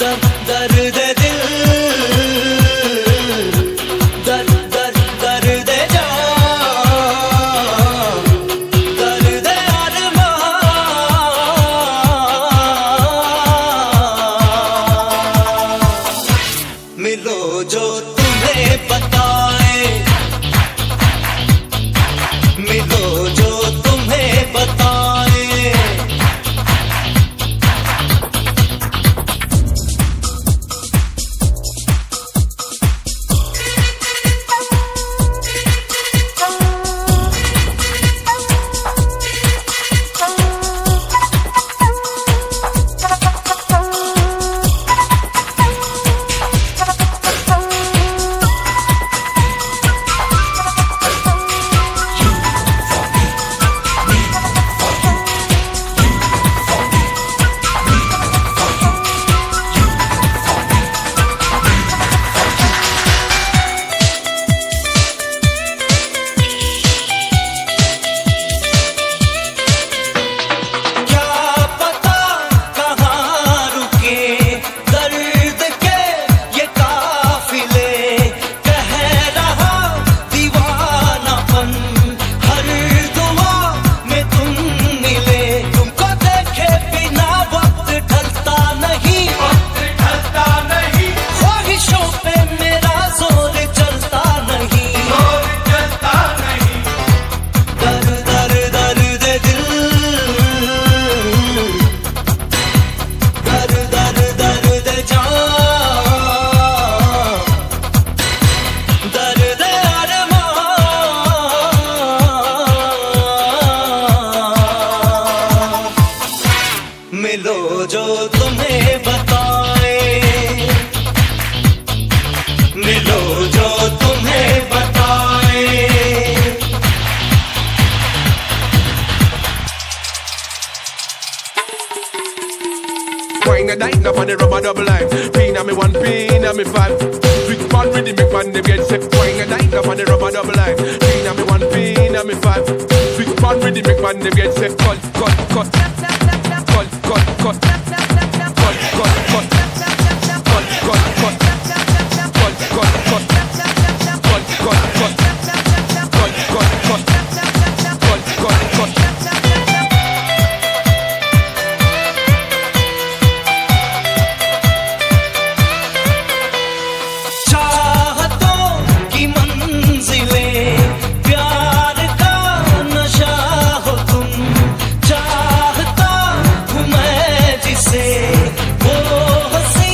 दर्द दिल, दर्द जान, दर्द अरमान। मिलो जो तुम्हें बताए, मिलो जो तुम्हें बताए। मिलो जो तुम्हें बताए, मिलो जो तुम्हें बताए। Wine a dine up on the rubber double line. Pin on me one, pin on me five. Switch ball with the make man them get set. Wine a dine up on the rubber double line. Pin on me one, pin on me five. Switch ball with the make man them get set. Cut, cut, cut. Cut, cut, cut. Cut, cut, cut. Cut, cut, cut. Cut, cut, cut. Cut, cut, cut. Cut, cut, cut. Cut, cut, cut. चाहतों की मंजिलें, प्यार का नशा हो तुम। चाहता हूँ मैं जिसे, वो हंसी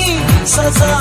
सजा